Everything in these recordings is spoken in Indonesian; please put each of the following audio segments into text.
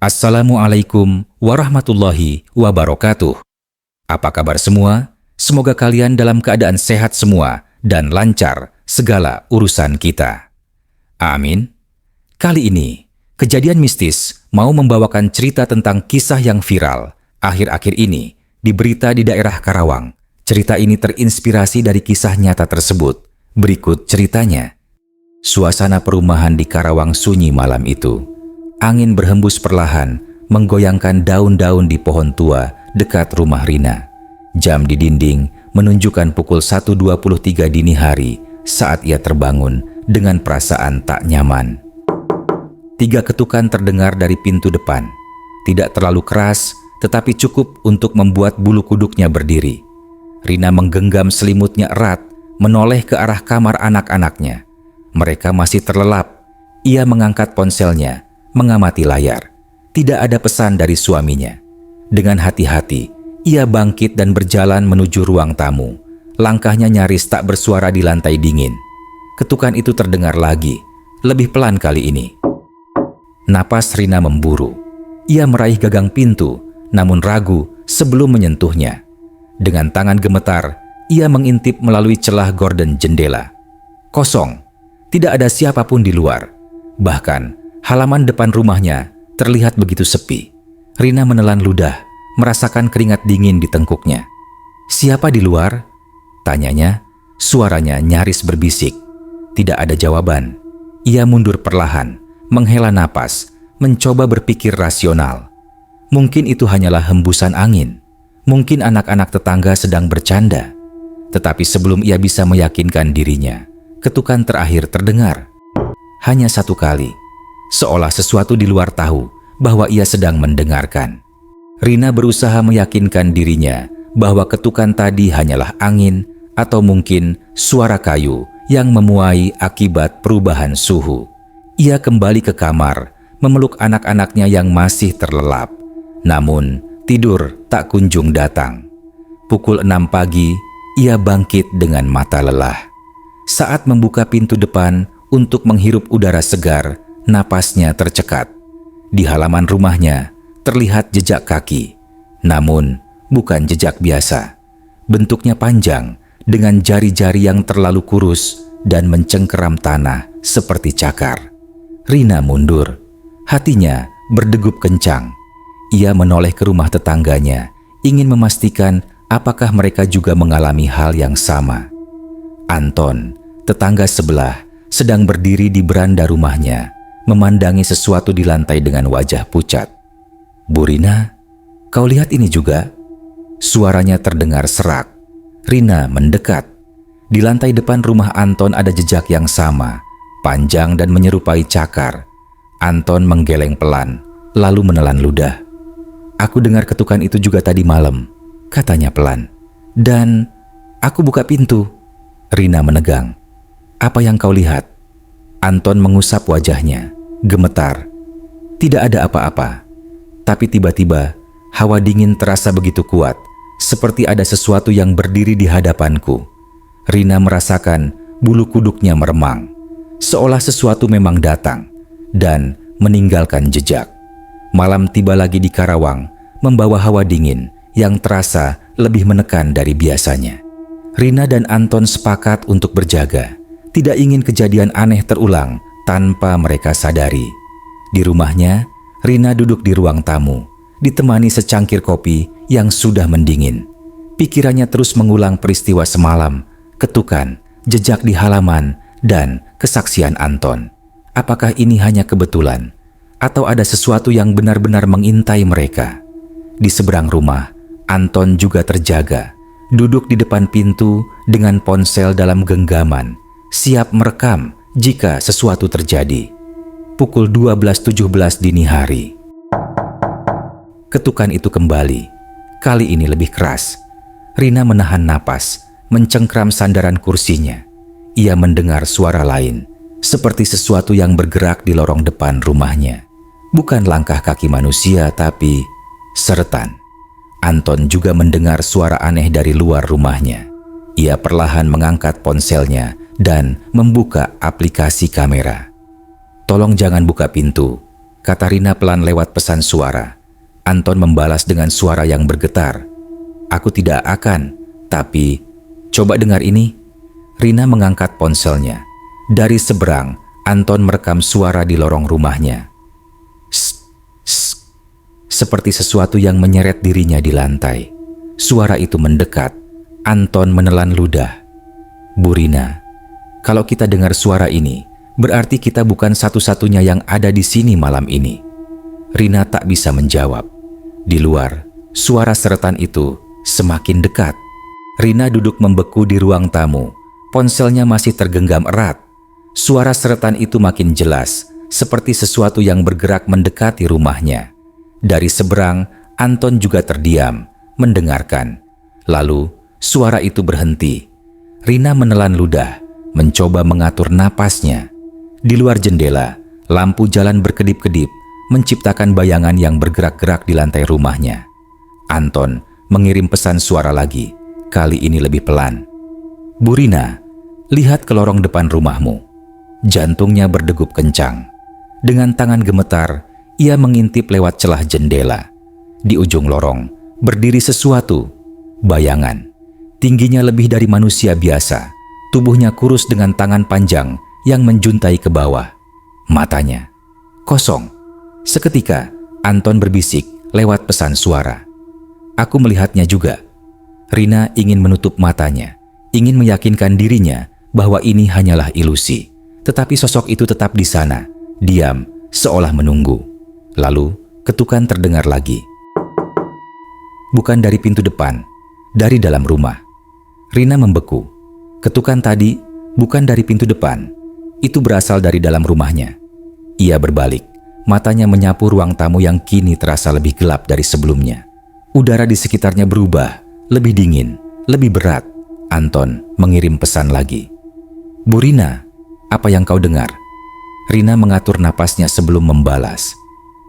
Assalamualaikum warahmatullahi wabarakatuh. Apa kabar semua? Semoga kalian dalam keadaan sehat semua dan lancar segala urusan kita. Amin. Kali ini, kejadian mistis mau membawakan cerita tentang kisah yang viral akhir-akhir ini di berita di daerah Karawang. Cerita ini terinspirasi dari kisah nyata tersebut. Berikut ceritanya. Suasana perumahan di Karawang sunyi malam itu. Angin berhembus perlahan, menggoyangkan daun-daun di pohon tua dekat rumah Rina. Jam di dinding menunjukkan pukul 1.23 dini hari saat ia terbangun dengan perasaan tak nyaman. 3 ketukan terdengar dari pintu depan. Tidak terlalu keras, tetapi cukup untuk membuat bulu kuduknya berdiri. Rina menggenggam selimutnya erat, menoleh ke arah kamar anak-anaknya. Mereka masih terlelap. Ia mengangkat ponselnya, mengamati layar. Tidak ada pesan dari suaminya. Dengan hati-hati, ia bangkit dan berjalan menuju ruang tamu. Langkahnya nyaris tak bersuara di lantai dingin. Ketukan itu terdengar lagi, lebih pelan kali ini. Napas Rina memburu. Ia meraih gagang pintu, namun ragu sebelum menyentuhnya. Dengan tangan gemetar, ia mengintip melalui celah gorden jendela. Kosong, tidak ada siapapun di luar. Bahkan, halaman depan rumahnya terlihat begitu sepi. Rina menelan ludah, merasakan keringat dingin di tengkuknya. "Siapa di luar?" tanyanya. Suaranya nyaris berbisik. Tidak ada jawaban. Ia mundur perlahan, menghela napas, mencoba berpikir rasional. Mungkin itu hanyalah hembusan angin. Mungkin anak-anak tetangga sedang bercanda. Tetapi sebelum ia bisa meyakinkan dirinya, ketukan terakhir terdengar. Hanya satu kali. Seolah sesuatu di luar tahu bahwa ia sedang mendengarkan. Rina berusaha meyakinkan dirinya bahwa ketukan tadi hanyalah angin atau mungkin suara kayu yang memuai akibat perubahan suhu. Ia kembali ke kamar, memeluk anak-anaknya yang masih terlelap. Namun, tidur tak kunjung datang. Pukul 6 pagi, ia bangkit dengan mata lelah. Saat membuka pintu depan untuk menghirup udara segar, napasnya tercekat. Di halaman rumahnya terlihat jejak kaki, namun bukan jejak biasa. Bentuknya panjang dengan jari-jari yang terlalu kurus dan mencengkeram tanah seperti cakar. Rina mundur, hatinya berdegup kencang. Ia menoleh ke rumah tetangganya, ingin memastikan apakah mereka juga mengalami hal yang sama. Anton, tetangga sebelah, sedang berdiri di beranda rumahnya, memandangi sesuatu di lantai dengan wajah pucat. "Bu Rina, kau lihat ini juga?" Suaranya terdengar serak. Rina mendekat. Di lantai depan rumah Anton ada jejak yang sama, panjang dan menyerupai cakar. Anton menggeleng pelan, lalu menelan ludah. "Aku dengar ketukan itu juga tadi malam," katanya pelan. "Dan aku buka pintu." Rina menegang. "Apa yang kau lihat?" Anton mengusap wajahnya, gemetar. Tidak ada apa-apa. Tapi tiba-tiba, hawa dingin terasa begitu kuat, seperti ada sesuatu yang berdiri di hadapanku. Rina merasakan bulu kuduknya meremang, seolah sesuatu memang datang dan meninggalkan jejak. Malam tiba lagi di Karawang, membawa hawa dingin yang terasa lebih menekan dari biasanya. Rina dan Anton sepakat untuk berjaga. Tidak ingin kejadian aneh terulang tanpa mereka sadari. Di rumahnya, Rina duduk di ruang tamu, ditemani secangkir kopi yang sudah mendingin. Pikirannya terus mengulang peristiwa semalam, ketukan, jejak di halaman, dan kesaksian Anton. Apakah ini hanya kebetulan? Atau ada sesuatu yang benar-benar mengintai mereka? Di seberang rumah, Anton juga terjaga, duduk di depan pintu dengan ponsel dalam genggaman, siap merekam jika sesuatu terjadi. Pukul 12.17 dini hari. Ketukan itu kembali, kali ini lebih keras. Rina menahan napas, mencengkram sandaran kursinya. Ia mendengar suara lain, seperti sesuatu yang bergerak di lorong depan rumahnya. Bukan langkah kaki manusia, tapi seretan. Anton juga mendengar suara aneh dari luar rumahnya. Ia perlahan mengangkat ponselnya dan membuka aplikasi kamera. "Tolong jangan buka pintu," kata Rina pelan lewat pesan suara. Anton membalas dengan suara yang bergetar. Aku tidak akan, tapi coba dengar ini. Rina mengangkat ponselnya. Dari seberang, Anton merekam suara di lorong rumahnya. Seperti sesuatu yang menyeret dirinya di lantai. Suara itu mendekat. Anton menelan ludah. Bu Rina, kalau kita dengar suara ini, berarti kita bukan satu-satunya yang ada di sini malam ini. Rina tak bisa menjawab. Di luar, suara seretan itu semakin dekat. Rina duduk membeku di ruang tamu. Ponselnya masih tergenggam erat. Suara seretan itu makin jelas, seperti sesuatu yang bergerak mendekati rumahnya. Dari seberang, Anton juga terdiam, mendengarkan. Lalu, suara itu berhenti. Rina menelan ludah, mencoba mengatur napasnya. Di luar jendela, lampu jalan berkedip-kedip, menciptakan bayangan yang bergerak-gerak di lantai rumahnya. Anton mengirim pesan suara lagi, kali ini lebih pelan. Bu Rina, lihat ke lorong depan rumahmu. Jantungnya berdegup kencang. Dengan tangan gemetar, ia mengintip lewat celah jendela. Di ujung lorong, berdiri sesuatu. Bayangan. Tingginya lebih dari manusia biasa. Tubuhnya kurus dengan tangan panjang yang menjuntai ke bawah. Matanya kosong. Seketika, Anton berbisik lewat pesan suara. Aku melihatnya juga. Rina ingin menutup matanya, ingin meyakinkan dirinya bahwa ini hanyalah ilusi. Tetapi sosok itu tetap di sana, diam, seolah menunggu. Lalu, ketukan terdengar lagi. Bukan dari pintu depan, dari dalam rumah. Rina membeku. Ketukan tadi bukan dari pintu depan, itu berasal dari dalam rumahnya. Ia berbalik, matanya menyapu ruang tamu yang kini terasa lebih gelap dari sebelumnya. Udara di sekitarnya berubah, lebih dingin, lebih berat. Anton mengirim pesan lagi. Bu Rina, apa yang kau dengar? Rina mengatur napasnya sebelum membalas.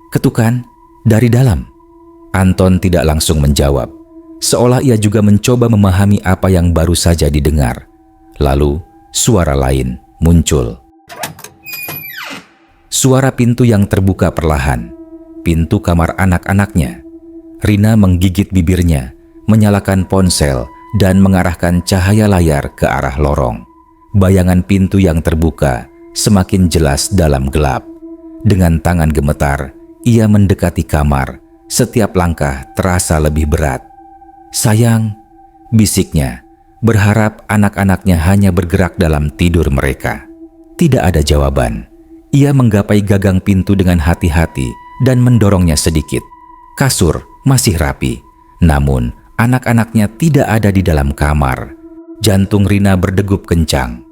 Ketukan dari dalam. Anton tidak langsung menjawab, seolah ia juga mencoba memahami apa yang baru saja didengar. Lalu, suara lain muncul. Suara pintu yang terbuka perlahan. Pintu kamar anak-anaknya. Rina menggigit bibirnya, menyalakan ponsel, dan mengarahkan cahaya layar ke arah lorong. Bayangan pintu yang terbuka semakin jelas dalam gelap. Dengan tangan gemetar, ia mendekati kamar. Setiap langkah terasa lebih berat. Sayang, bisiknya, berharap anak-anaknya hanya bergerak dalam tidur mereka. Tidak ada jawaban. Ia menggapai gagang pintu dengan hati-hati dan mendorongnya sedikit. Kasur masih rapi, namun anak-anaknya tidak ada di dalam kamar. Jantung Rina berdegup kencang.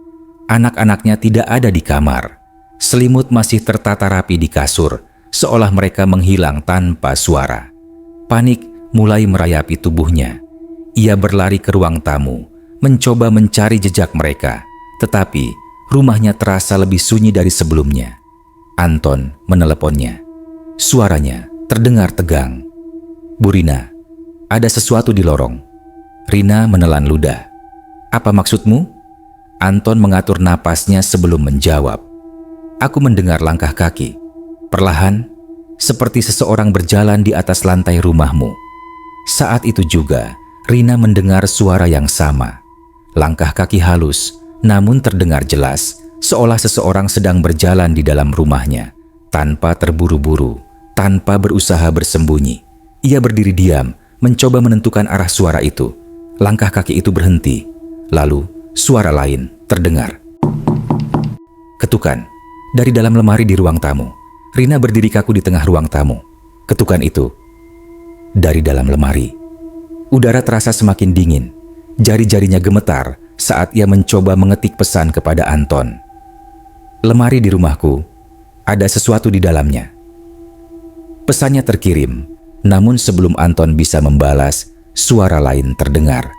Anak-anaknya tidak ada di kamar. Selimut masih tertata rapi di kasur, seolah mereka menghilang tanpa suara. Panik mulai merayapi tubuhnya. Ia berlari ke ruang tamu, mencoba mencari jejak mereka, tetapi rumahnya terasa lebih sunyi dari sebelumnya. Anton meneleponnya. Suaranya terdengar tegang. Bu Rina, ada sesuatu di lorong. Rina menelan ludah. Apa maksudmu? Anton mengatur napasnya sebelum menjawab. Aku mendengar langkah kaki. Perlahan, seperti seseorang berjalan di atas lantai rumahmu. Saat itu juga, Rina mendengar suara yang sama. Langkah kaki halus, namun terdengar jelas, seolah seseorang sedang berjalan di dalam rumahnya. Tanpa terburu-buru, tanpa berusaha bersembunyi. Ia berdiri diam, mencoba menentukan arah suara itu. Langkah kaki itu berhenti. Lalu, suara lain terdengar. Ketukan dari dalam lemari di ruang tamu. Rina berdiri kaku di tengah ruang tamu. Ketukan itu dari dalam lemari. Udara terasa semakin dingin. Jari-jarinya gemetar saat ia mencoba mengetik pesan kepada Anton. Lemari di rumahku, ada sesuatu di dalamnya. Pesannya terkirim, namun sebelum Anton bisa membalas, suara lain terdengar.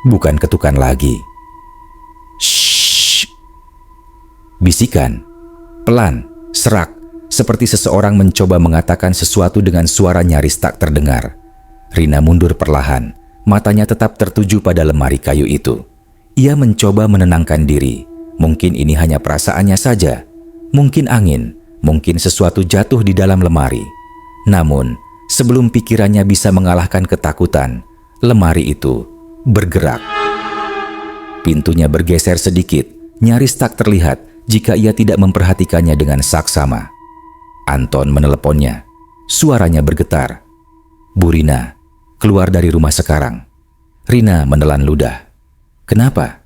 Bukan ketukan lagi. Shh. Bisikan, pelan, serak, seperti seseorang mencoba mengatakan sesuatu dengan suara nyaris tak terdengar. Rina mundur perlahan, matanya tetap tertuju pada lemari kayu itu. Ia mencoba menenangkan diri. Mungkin ini hanya perasaannya saja. Mungkin angin, Mungkin sesuatu jatuh di dalam lemari. Namun, sebelum pikirannya bisa mengalahkan ketakutan, lemari itu bergerak. Pintunya bergeser sedikit, nyaris tak terlihat jika ia tidak memperhatikannya dengan saksama. Anton meneleponnya. Suaranya bergetar. "Bu Rina, keluar dari rumah sekarang." Rina menelan ludah. "Kenapa?"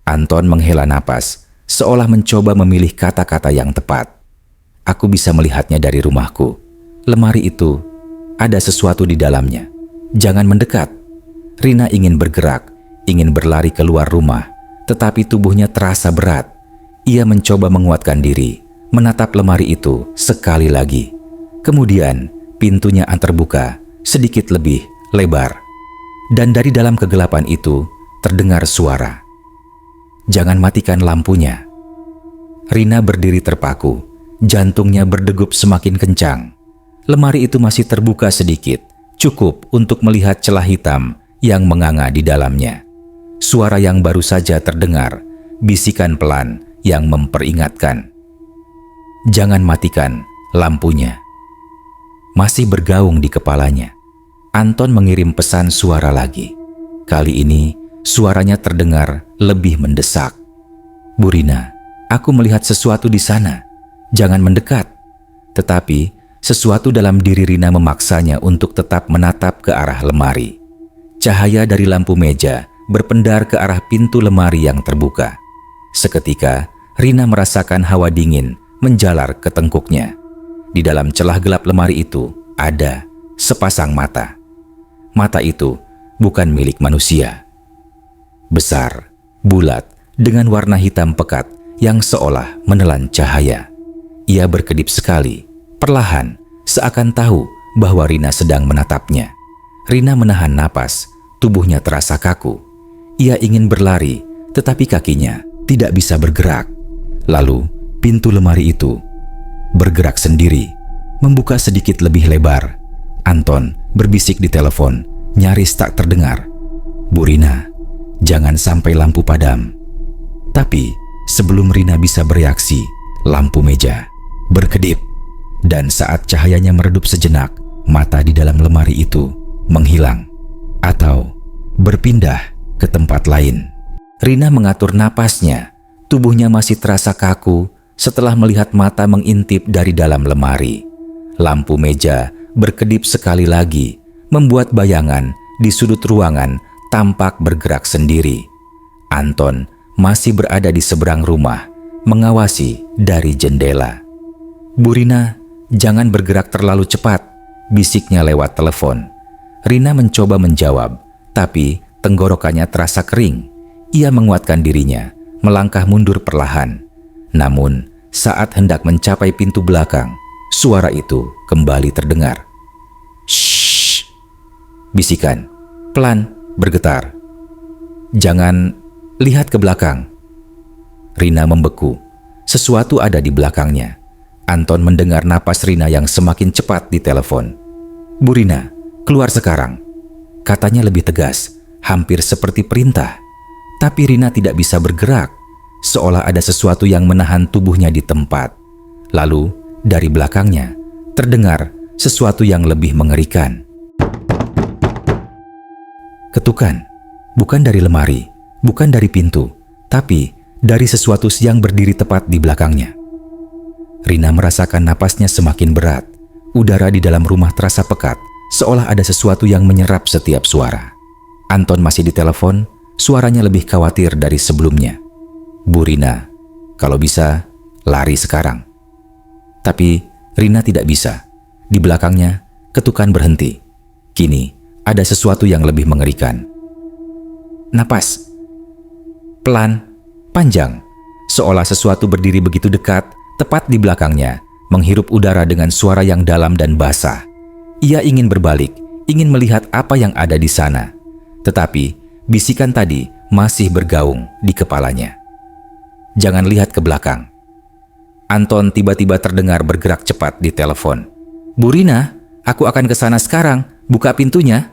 Anton menghela napas, seolah mencoba memilih kata-kata yang tepat. "Aku bisa melihatnya dari rumahku. Lemari itu, ada sesuatu di dalamnya. Jangan mendekat." Rina ingin bergerak, ingin berlari keluar rumah, tetapi tubuhnya terasa berat. Ia mencoba menguatkan diri, menatap lemari itu sekali lagi. Kemudian, pintunya terbuka sedikit lebih lebar. Dan dari dalam kegelapan itu, terdengar suara. "Jangan matikan lampunya." Rina berdiri terpaku, jantungnya berdegup semakin kencang. Lemari itu masih terbuka sedikit, cukup untuk melihat celah hitam yang menganga di dalamnya. Suara yang baru saja terdengar, bisikan pelan yang memperingatkan. "Jangan matikan lampunya." Masih bergaung di kepalanya. Anton mengirim pesan suara lagi. Kali ini, suaranya terdengar lebih mendesak. "Bu Rina, aku melihat sesuatu di sana. Jangan mendekat." Tetapi, sesuatu dalam diri Rina memaksanya untuk tetap menatap ke arah lemari. Cahaya dari lampu meja berpendar ke arah pintu lemari yang terbuka. Seketika, Rina merasakan hawa dingin menjalar ke tengkuknya. Di dalam celah gelap lemari itu ada sepasang mata. Mata itu bukan milik manusia. Besar, bulat, dengan warna hitam pekat yang seolah menelan cahaya. Ia berkedip sekali, perlahan, seakan tahu bahwa Rina sedang menatapnya. Rina menahan napas, tubuhnya terasa kaku. Ia ingin berlari, tetapi kakinya tidak bisa bergerak. Lalu, pintu lemari itu bergerak sendiri, membuka sedikit lebih lebar. Anton berbisik di telepon, nyaris tak terdengar. "Bu Rina, jangan sampai lampu padam." Tapi sebelum Rina bisa bereaksi, lampu meja berkedip. Dan saat cahayanya meredup sejenak, mata di dalam lemari itu menghilang atau berpindah ke tempat lain. Rina mengatur napasnya, tubuhnya masih terasa kaku setelah melihat mata mengintip dari dalam lemari. Lampu meja berkedip sekali lagi, membuat bayangan di sudut ruangan tampak bergerak sendiri. Anton masih berada di seberang rumah, mengawasi dari jendela. "Bu Rina, jangan bergerak terlalu cepat," bisiknya lewat telepon. Rina mencoba menjawab, tapi tenggorokannya terasa kering. Ia menguatkan dirinya, melangkah mundur perlahan. Namun, saat hendak mencapai pintu belakang, suara itu kembali terdengar. "Shh!" Bisikan, pelan, bergetar. "Jangan lihat ke belakang." Rina membeku. Sesuatu ada di belakangnya. Anton mendengar napas Rina yang semakin cepat di telepon. "Bu Rina, keluar sekarang," katanya lebih tegas, hampir seperti perintah. Tapi Rina tidak bisa bergerak, seolah ada sesuatu yang menahan tubuhnya di tempat. Lalu, dari belakangnya, terdengar sesuatu yang lebih mengerikan. Ketukan, bukan dari lemari, bukan dari pintu, tapi dari sesuatu yang berdiri tepat di belakangnya. Rina merasakan napasnya semakin berat. Udara di dalam rumah terasa pekat, seolah ada sesuatu yang menyerap setiap suara. Anton masih di telepon, suaranya lebih khawatir dari sebelumnya. "Bu Rina, kalau bisa, lari sekarang." Tapi Rina tidak bisa. Di belakangnya, ketukan berhenti. Kini, ada sesuatu yang lebih mengerikan. Napas. Pelan, panjang, seolah sesuatu berdiri begitu dekat, tepat di belakangnya, menghirup udara dengan suara yang dalam dan basah. Ia ingin berbalik, ingin melihat apa yang ada di sana. Tetapi, bisikan tadi masih bergaung di kepalanya. "Jangan lihat ke belakang." Anton tiba-tiba terdengar bergerak cepat di telepon. "Bu Rina, aku akan ke sana sekarang, buka pintunya."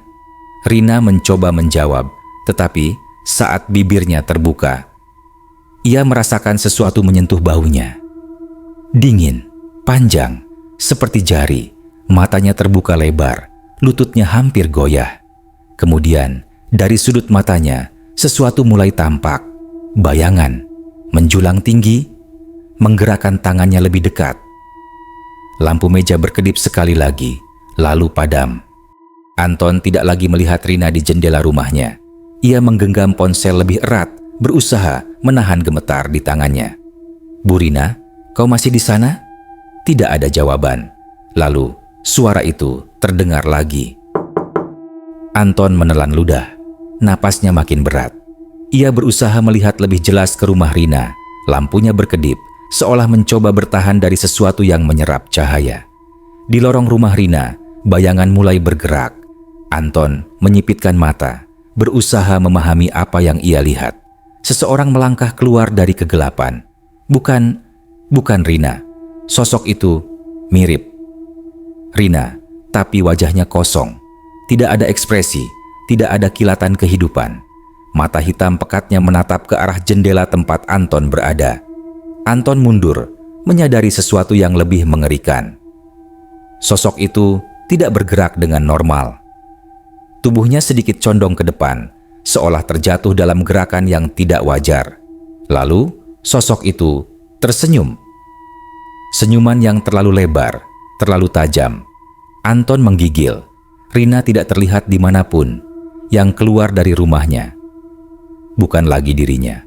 Rina mencoba menjawab, tetapi saat bibirnya terbuka, ia merasakan sesuatu menyentuh bahunya. Dingin, Panjang, seperti jari, matanya terbuka lebar, lututnya hampir goyah. Kemudian, dari sudut matanya, sesuatu mulai tampak. Bayangan, menjulang tinggi, menggerakkan tangannya lebih dekat. Lampu meja berkedip sekali lagi, lalu padam. Anton tidak lagi melihat Rina di jendela rumahnya. Ia menggenggam ponsel lebih erat, berusaha menahan gemetar di tangannya. "Bu Rina, kau masih di sana?" Tidak ada jawaban. Lalu, suara itu terdengar lagi. Anton menelan ludah. Napasnya makin berat. Ia berusaha melihat lebih jelas ke rumah Rina. Lampunya berkedip, seolah mencoba bertahan dari sesuatu yang menyerap cahaya. Di lorong rumah Rina, bayangan mulai bergerak. Anton menyipitkan mata, berusaha memahami apa yang ia lihat. Seseorang melangkah keluar dari kegelapan. Bukan Rina. Sosok itu mirip Rina, tapi wajahnya kosong. Tidak ada ekspresi, tidak ada kilatan kehidupan. Mata hitam pekatnya menatap ke arah jendela tempat Anton berada. Anton mundur, menyadari sesuatu yang lebih mengerikan. Sosok itu tidak bergerak dengan normal. Tubuhnya sedikit condong ke depan, seolah terjatuh dalam gerakan yang tidak wajar. Lalu, sosok itu tersenyum. Senyuman yang terlalu lebar, terlalu tajam. Anton menggigil. Rina tidak terlihat dimanapun. Yang keluar dari rumahnya bukan lagi dirinya.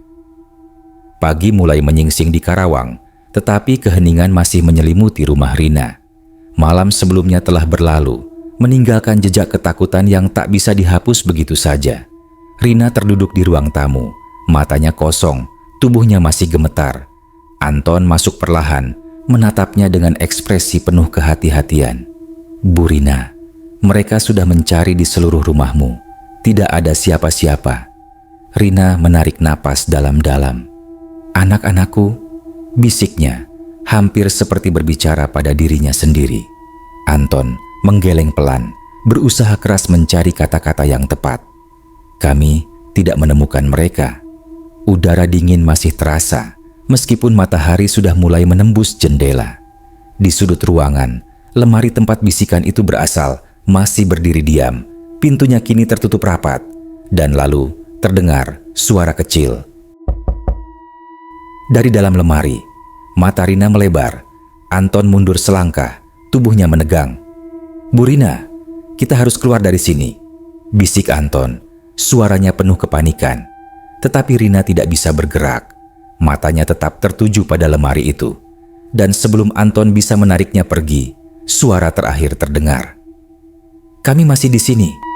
Pagi mulai menyingsing di Karawang, tetapi keheningan masih menyelimuti rumah Rina. Malam sebelumnya telah berlalu, meninggalkan jejak ketakutan yang tak bisa dihapus begitu saja. Rina terduduk di ruang tamu, matanya kosong, tubuhnya masih gemetar. Anton masuk perlahan, menatapnya dengan ekspresi penuh kehati-hatian. "Bu Rina, mereka sudah mencari di seluruh rumahmu. Tidak ada siapa-siapa." Rina menarik napas dalam-dalam. "Anak-anakku," bisiknya, hampir seperti berbicara pada dirinya sendiri. Anton menggeleng pelan, berusaha keras mencari kata-kata yang tepat. "Kami tidak menemukan mereka." Udara dingin masih terasa, meskipun matahari sudah mulai menembus jendela. Di sudut ruangan, lemari tempat bisikan itu berasal masih berdiri diam. Pintunya kini tertutup rapat, dan lalu terdengar suara kecil. Dari dalam lemari, mata Rina melebar. Anton mundur selangkah, tubuhnya menegang. "Bu Rina, kita harus keluar dari sini," bisik Anton. Suaranya penuh kepanikan. Tetapi Rina tidak bisa bergerak. Matanya tetap tertuju pada lemari itu. Dan sebelum Anton bisa menariknya pergi, suara terakhir terdengar. "Kami masih di sini."